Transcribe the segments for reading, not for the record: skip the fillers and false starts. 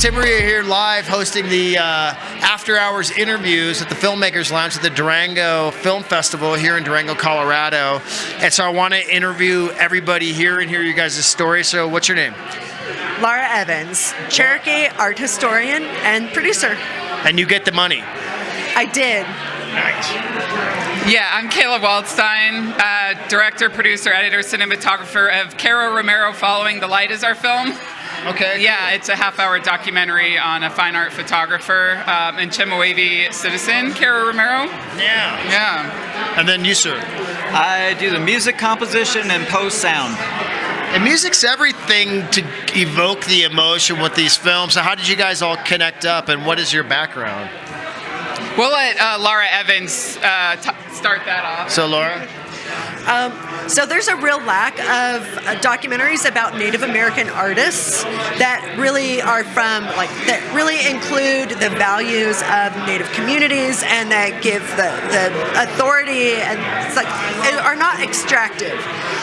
Tim Maria here live hosting the after hours interviews at the Filmmakers Lounge at the Durango Film Festival here in Durango, Colorado. And so I want to interview everybody here and hear you guys' story. So what's your name? Laura Evans, Cherokee art historian and producer. And you get the money. I did. Nice. Yeah, I'm Kayla Waldstein, director, producer, editor, cinematographer of Cara Romero Following the Light is our film. Okay. Yeah, it's a half-hour documentary on a fine art photographer and Chemehuevi citizen, Cara Romero. Yeah. Yeah. And then you, sir? I do the music composition and post-sound. And music's everything to evoke the emotion with these films. So how did you guys all connect up, and what is your background? We'll let Laura Evans start that off. So Laura? So there's a real lack of documentaries about Native American artists that really are that really include the values of Native communities and that give the authority and are not extractive.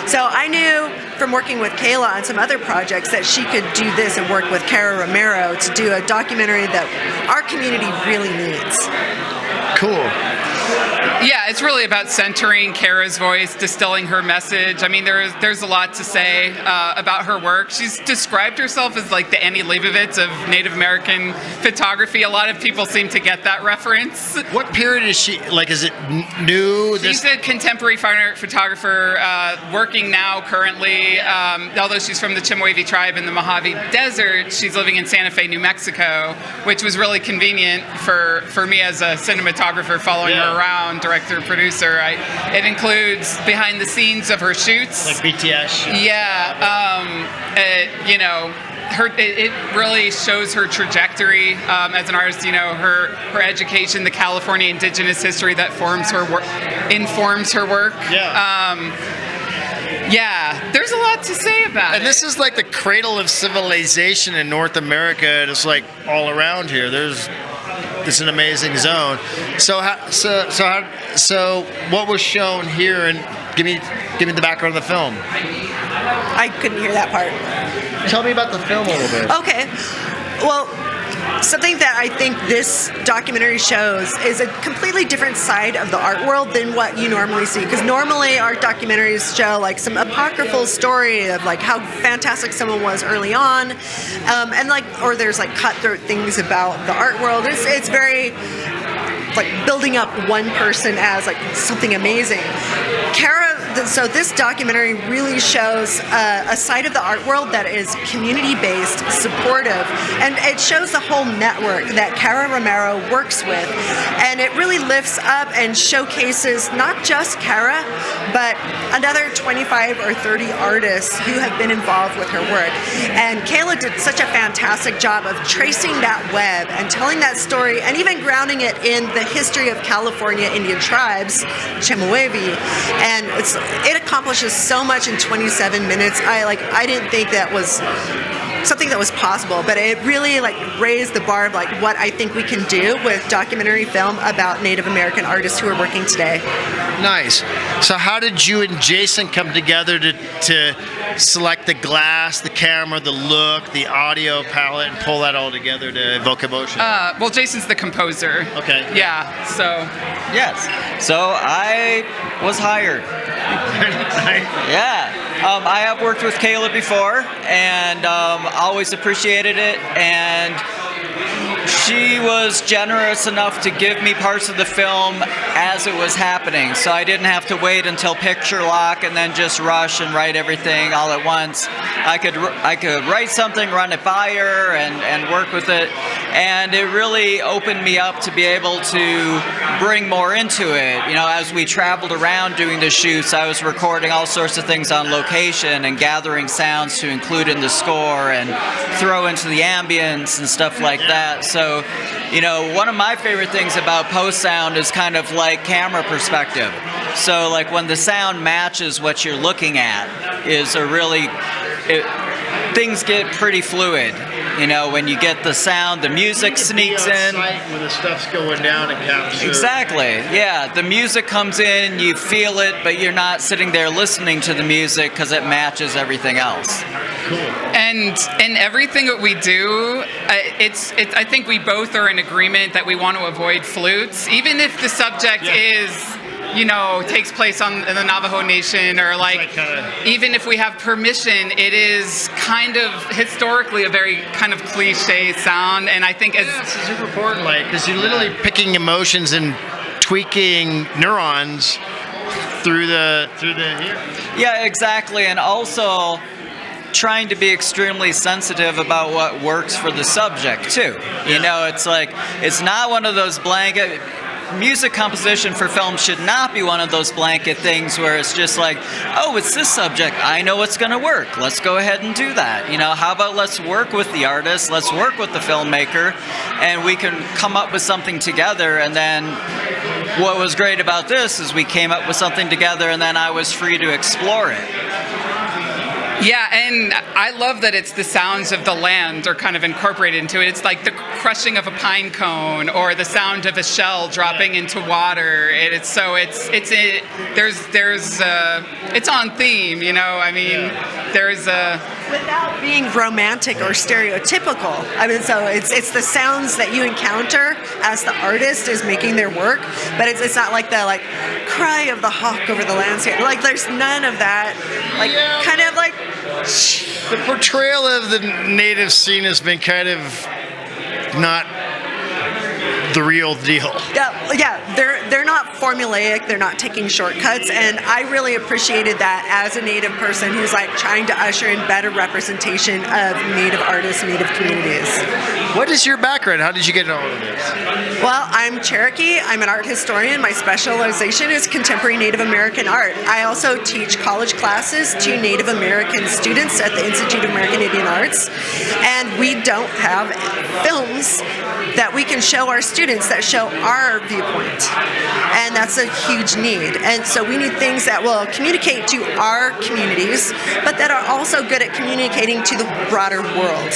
So I knew from working with Kayla on some other projects that she could do this and work with Cara Romero to do a documentary that our community really needs. Cool. Yeah, it's really about centering Cara's voice, distilling her message. I mean, there's a lot to say about her work. She's described herself as like the Annie Leibovitz of Native American photography. A lot of people seem to get that reference. What period is she, like, is it new? She's a contemporary fine art photographer working now currently, although she's from the Chemehuevi tribe in the Mojave Desert. She's living in Santa Fe, New Mexico, which was really convenient for me as a cinematographer following her around, director, producer. It includes behind the scenes of her shoots. Like BTS? Yeah. It really shows her trajectory as an artist. You know, her education, the California indigenous history that informs her work. Yeah. Yeah, there's a lot to say about it. And this is like the cradle of civilization in North America. It's like all around here. It's an amazing zone. So what was shown here? And give me the background of the film. I couldn't hear that part. Tell me about the film a little bit. Okay. Well, something that I think this documentary shows is a completely different side of the art world than what you normally see. Because normally art documentaries show like some apocryphal story of like how fantastic someone was early on, or there's like cutthroat things about the art world. It's very like building up one person as like something amazing. So this documentary really shows a side of the art world that is community-based, supportive, and it shows the whole network that Cara Romero works with. And it really lifts up and showcases not just Cara, but another 25 or 30 artists who have been involved with her work. And Kayla did such a fantastic job of tracing that web and telling that story and even grounding it in the history of California Indian tribes, Chemehuevi, and it accomplishes so much in 27 minutes. I didn't think that was something that was possible, but it really like raised the bar of like what I think we can do with documentary film about Native American artists who are working today. Nice. So how did you and Jason come together to select the glass, the camera, the look, the audio palette, and pull that all together to evoke emotion? Well, Jason's the composer. Okay. Yeah, so. Yes. So I was hired. Yeah. I have worked with Kayla before and always appreciated it, and she was generous enough to give me parts of the film as it was happening, so I didn't have to wait until picture lock and then just rush and write everything all at once. I could write something, run it by her, and work with it, and it really opened me up to be able to bring more into it. You know, as we traveled around doing the shoots, I was recording all sorts of things on location and gathering sounds to include in the score and throw into the ambience and stuff like that. So, you know, one of my favorite things about post-sound is kind of like camera perspective. So, like when the sound matches what you're looking at is a really, things get pretty fluid. You know, when you get the sound, the music sneaks in. When the stuff's going down and capture. Exactly. Yeah, the music comes in, you feel it, but you're not sitting there listening to the music because it matches everything else. Cool. And in everything that we do, I think we both are in agreement that we want to avoid flutes, even if the subject is, you know, takes place in the Navajo Nation, or even if we have permission, it is kind of historically a very kind of cliche sound, and I think it's super important, because you're literally picking emotions and tweaking neurons through the ear. Yeah, exactly, and also trying to be extremely sensitive about what works for the subject too. You know, it's like, it's not one of those blanket. Music composition for film should not be one of those blanket things where it's just like, oh, it's this subject, I know it's going to work, let's go ahead and do that. You know, how about let's work with the artist, let's work with the filmmaker, and we can come up with something together. And then what was great about this is we came up with something together, and then I was free to explore it. Yeah, and I love that it's the sounds of the land are kind of incorporated into it. It's like the crushing of a pine cone or the sound of a shell dropping into water. It's on theme, you know. I mean, there's a without being romantic or stereotypical. I mean, so it's the sounds that you encounter as the artist is making their work, but it's not like the cry of the hawk over the landscape. Like, there's none of that. Like, kind of like the portrayal of the native scene has been kind of not the real deal. Yeah, they're not formulaic, they're not taking shortcuts, and I really appreciated that as a Native person who's trying to usher in better representation of Native artists, Native communities. What is your background? How did you get into all of this? Well, I'm Cherokee. I'm an art historian. My specialization is contemporary Native American art. I also teach college classes to Native American students at the Institute of American Indian Arts, and we don't have films that we can show our students that show our viewpoint, and that's a huge need. And so we need things that will communicate to our communities, but that are also good at communicating to the broader world.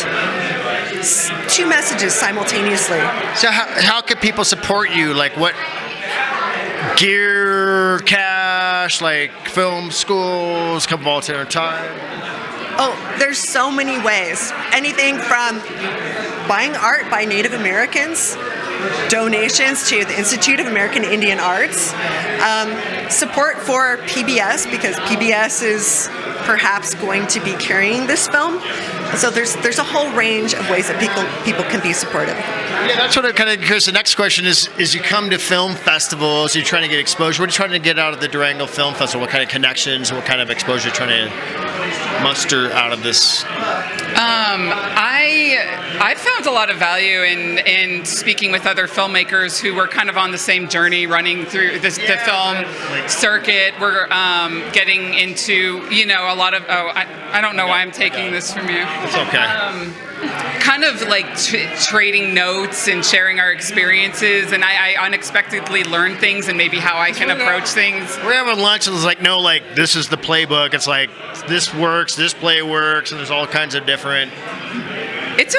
Two messages simultaneously. So how could people support you? Like, what gear, cash, film schools, come volunteer time? Oh, there's so many ways. Anything from buying art by Native Americans, donations to the Institute of American Indian Arts, support for PBS, because PBS is perhaps going to be carrying this film. So there's a whole range of ways that people can be supportive. Yeah, that's what it kind of occurs. The next question is you come to film festivals, you're trying to get exposure. What are you trying to get out of the Durango Film Festival? What kind of connections, what kind of exposure are you trying to muster out of this? I found a lot of value in speaking with other filmmakers who were kind of on the same journey, running through the film circuit. We're getting into, a lot of, I don't know why I'm taking this from you. It's okay. Kind of trading notes and sharing our experiences, and I unexpectedly learn things and maybe how I can approach things. We're having lunch and it's this is the playbook. It's this works, this play works, and there's all kinds of different. It's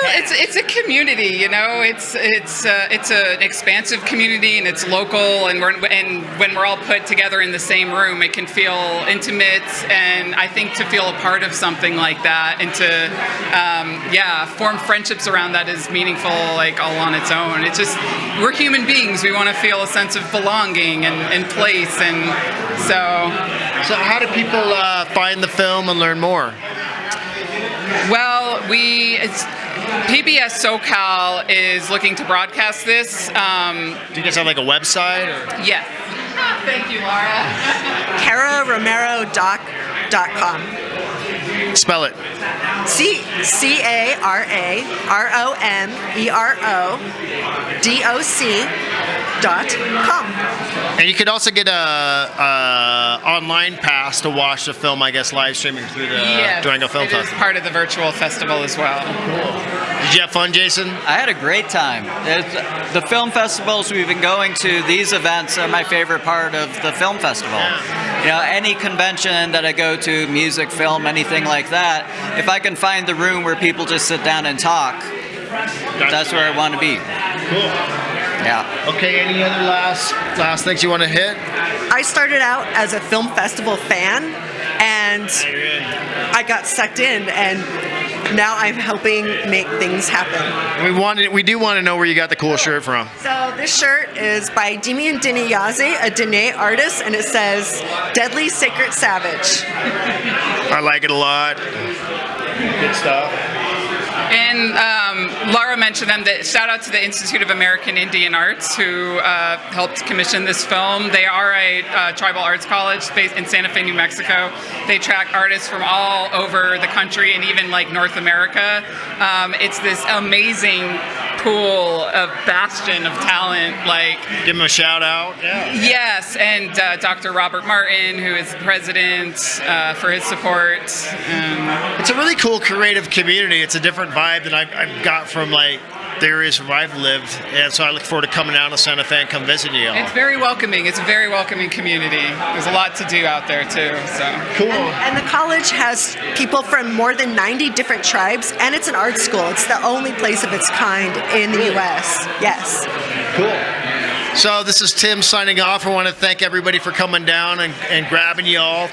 a community, It's an expansive community, and it's local, and when we're all put together in the same room, it can feel intimate. And I think to feel a part of something like that, and to form friendships around that is meaningful, all on its own. It's just, we're human beings. We want to feel a sense of belonging and place, and so. So how do people find the film and learn more? Well, PBS SoCal is looking to broadcast this. Do you guys have a website? Or? Yeah. Thank you, Laura. CaraRomero.com. Spell it. CaraRomero.com. And you could also get a online pass to watch the film, I guess, live streaming through the Durango Film Festival. It is part of the virtual festival as well. Cool. Did you have fun, Jason? I had a great time. The film festivals we've been going to, these events are my favorite part of the film festival. Yeah. any convention that I go to, music, film, anything like that, if I can find the room where people just sit down and talk, that's where I want to be. Cool. Yeah. Okay, any other last things you want to hit? I started out as a film festival fan, and I got sucked in, and now I'm helping make things happen. We do want to know where you got the cool shirt from. So this shirt is by Demian Diniyazi, a Dene artist, and it says "Deadly Sacred Savage." I like it a lot. Good stuff. And Laura mentioned them. Shout out to the Institute of American Indian Arts who helped commission this film. They are a tribal arts college based in Santa Fe, New Mexico. They attract artists from all over the country and even like North America. It's this amazing pool of bastion of talent. Like, give them a shout out. Yeah. Yes, and Dr. Robert Martin, who is the president, for his support. It's a really cool creative community. It's a different vibe than I've got from like the areas where I've lived, and so I look forward to coming down to Santa Fe and come visiting you all. It's very welcoming. It's a very welcoming community. There's a lot to do out there too. So cool. And the college has people from more than 90 different tribes, and it's an art school. It's the only place of its kind in the U.S. Yes. Cool. So this is Tim signing off. I want to thank everybody for coming down and grabbing you all.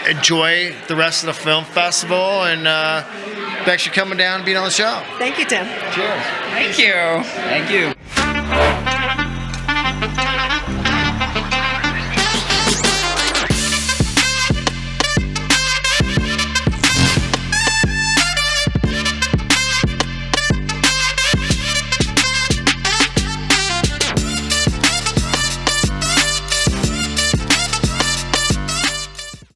Enjoy the rest of the film festival, and thanks for coming down and being on the show. Thank you, Tim. Cheers. thank you. Thank you.